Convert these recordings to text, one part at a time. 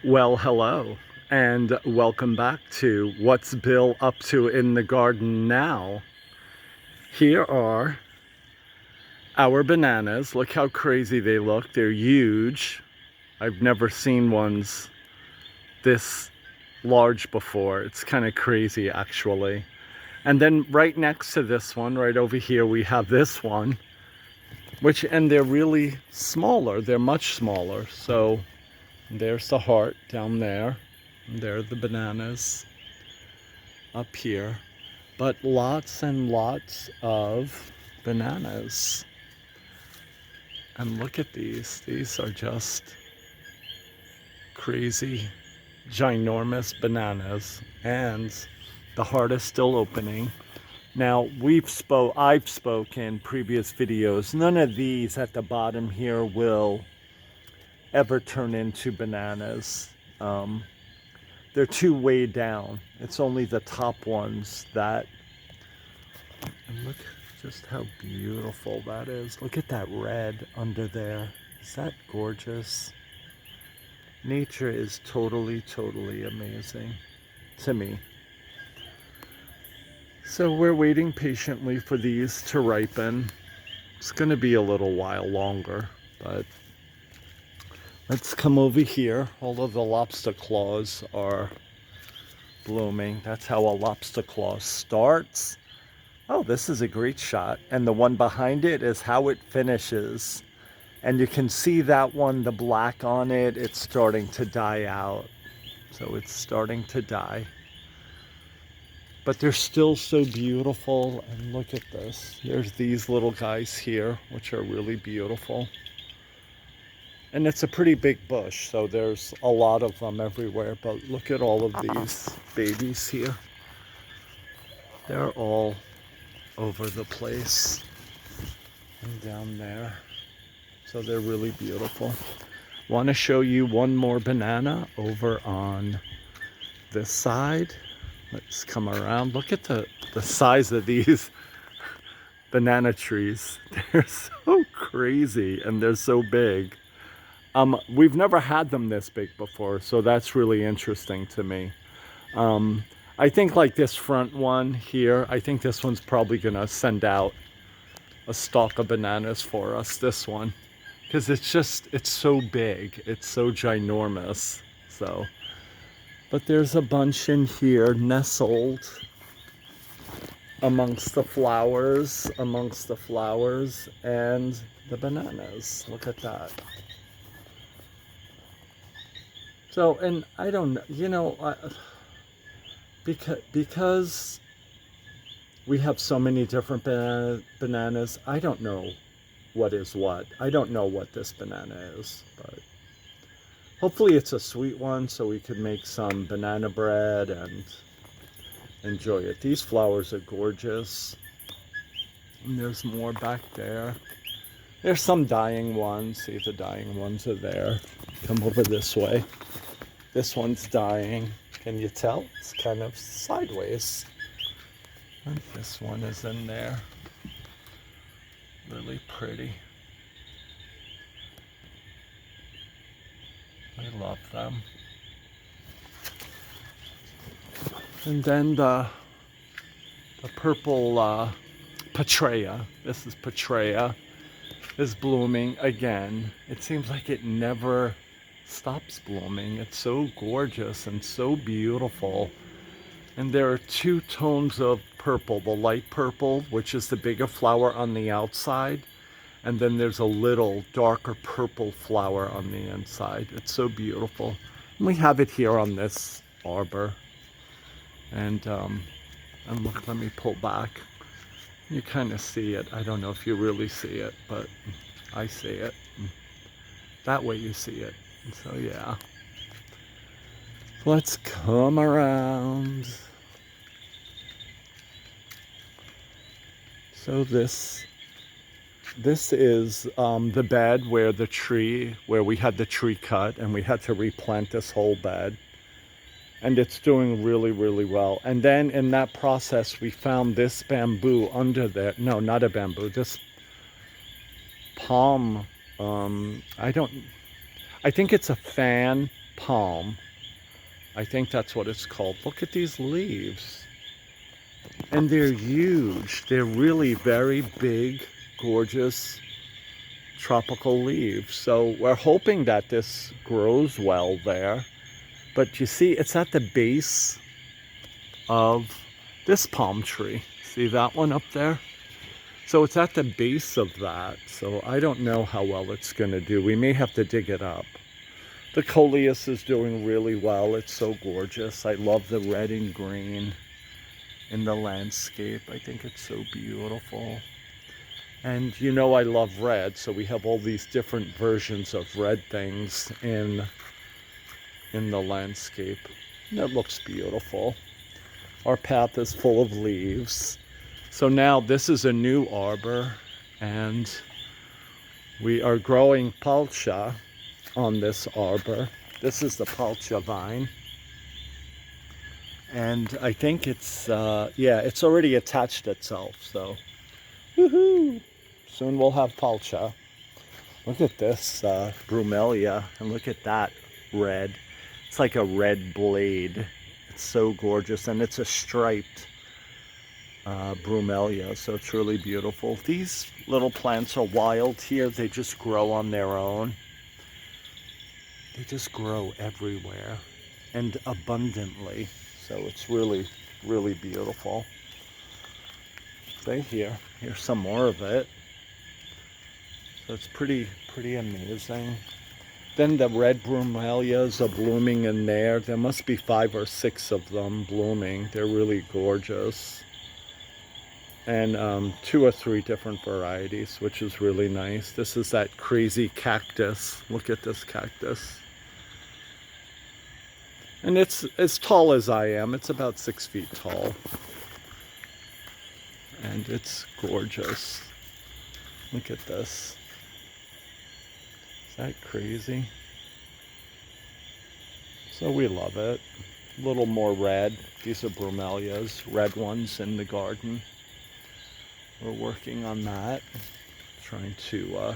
Well, hello, and welcome back to What's Bill Up to in the Garden Now. Here are our bananas. Look how crazy they look. They're huge. I've never seen ones this large before. It's kind of crazy, actually. And then right next to this one, right over here, we have this one, and they're really smaller. They're much smaller. So there's the heart down there. And there are the bananas up here. But lots and lots of bananas. And look at these. These are just crazy, ginormous bananas. And the heart is still opening. Now, I've spoken in previous videos. None of these at the bottom here will ever turn into bananas. They're too way down. It's only the top ones that, and look just how beautiful that is. Look at that red under there. Is that gorgeous? Nature is totally, totally amazing to me. So we're waiting patiently for these to ripen. It's going to be a little while longer, but let's come over here. All of the lobster claws are blooming. That's how a lobster claw starts. Oh, this is a great shot. And the one behind it is how it finishes. And you can see that one, the black on it, it's starting to die out. So it's starting to die. But they're still so beautiful. And look at this. There's these little guys here, which are really beautiful. And it's a pretty big bush, so there's a lot of them everywhere. But look at all of these babies here. They're all over the place and down there. So they're really beautiful. Want to show you one more banana over on this side. Let's come around. Look at the size of these banana trees. They're so crazy and they're so big. We've never had them this big before, so that's really interesting to me. I think like this front one here, I think this one's probably gonna send out a stalk of bananas for us, this one. Because it's so big, it's so ginormous, so. But there's a bunch in here nestled amongst the flowers and the bananas. Look at that. So, and I don't know, you know, because we have so many different bananas, I don't know what is what. I don't know what this banana is, but hopefully it's a sweet one so we could make some banana bread and enjoy it. These flowers are gorgeous. And there's more back there. There's some dying ones. See, the dying ones are there. Come over this way. This one's dying. Can you tell? It's kind of sideways. And this one is in there. Really pretty. I love them. And then the purple Petrea. This is Petrea. Is blooming again. It seems like it never stops blooming. It's so gorgeous and so beautiful. And there are two tones of purple. The light purple, which is the bigger flower on the outside, and then there's a little darker purple flower on the inside. It's so beautiful. And we have it here on this arbor. And look, let me pull back. You kind of see it. I don't know if you really see it, but I see it. That way you see it. So yeah. Let's come around. So this is the bed where we had the tree cut and we had to replant this whole bed. And it's doing really, really well. And then in that process, we found this bamboo under there. No, not a bamboo. This palm. I I think it's a fan palm. I think that's what it's called. Look at these leaves. And they're huge. They're really very big, gorgeous tropical leaves. So we're hoping that this grows well there. But you see, it's at the base of this palm tree. See that one up there? So it's at the base of that. So I don't know how well it's going to do. We may have to dig it up. The coleus is doing really well. It's so gorgeous. I love the red and green in the landscape. I think it's so beautiful. And you know I love red, so we have all these different versions of red things in the landscape. And it looks beautiful. Our path is full of leaves. So now this is a new arbor, and we are growing palcha on this arbor. This is the palcha vine. And I think it's, yeah, it's already attached itself, so woohoo! Soon we'll have palcha. Look at this brumelia, and look at that red. It's like a red blade. It's so gorgeous, and it's a striped brumelia, so it's really beautiful. These little plants are wild here. They just grow on their own. They just grow everywhere and abundantly. So it's really, really beautiful. See here, here's some more of it. So it's pretty amazing. Then the red bromelias are blooming in there. There must be 5 or 6 of them blooming. They're really gorgeous. And 2 or 3 different varieties, which is really nice. This is that crazy cactus. Look at this cactus. And it's as tall as I am. It's about 6 feet tall. And it's gorgeous. Look at this. Is that crazy? So we love it. A little more red. These are bromelias, red ones in the garden. We're working on that. Trying to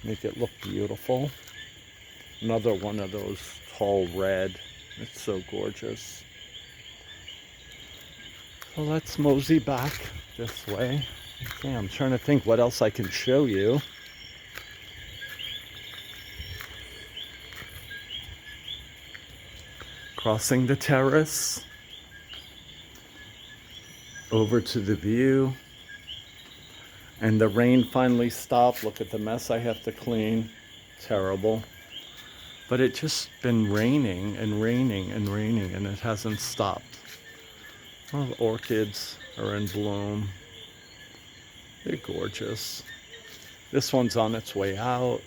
make it look beautiful. Another one of those tall red. It's so gorgeous. So let's mosey back this way. Okay, I'm trying to think what else I can show you. Crossing the terrace. Over to the view. And the rain finally stopped. Look at the mess I have to clean. Terrible. But it just been raining and raining and raining, and it hasn't stopped. Well, the orchids are in bloom. They're gorgeous. This one's on its way out.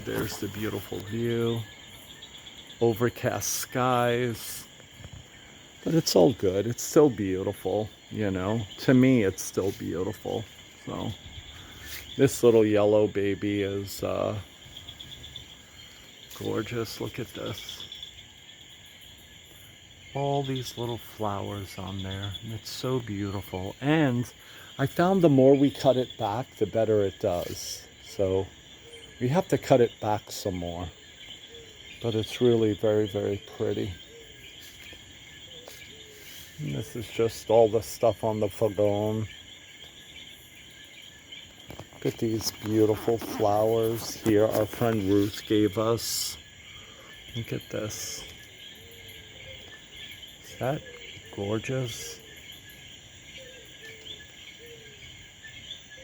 There's the beautiful view. Overcast skies. But it's all good. It's still beautiful, you know. To me, it's still beautiful. So, this little yellow baby is gorgeous. Look at this. All these little flowers on there. And it's so beautiful. And I found the more we cut it back, the better it does. So we have to cut it back some more. But it's really very, very pretty. And this is just all the stuff on the fagon. Look at these beautiful flowers here our friend Ruth gave us. Look at this. Is that gorgeous?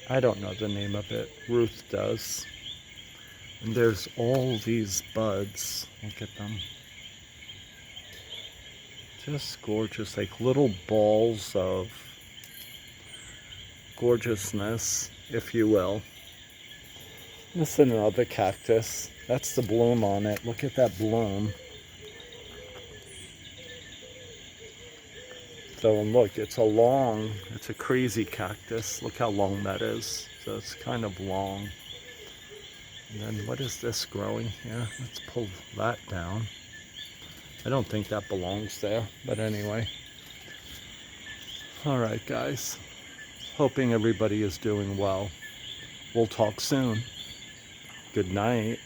I don't know the name of it. Ruth does. And there's all these buds. Look at them. Just gorgeous, like little balls of gorgeousness, if you will. This is another cactus. That's the bloom on it. Look at that bloom. So look, it's a crazy cactus. Look how long that is. So it's kind of long. And then what is this growing here? Let's pull that down. I don't think that belongs there, but anyway. All right, guys. Hoping everybody is doing well. We'll talk soon. Good night.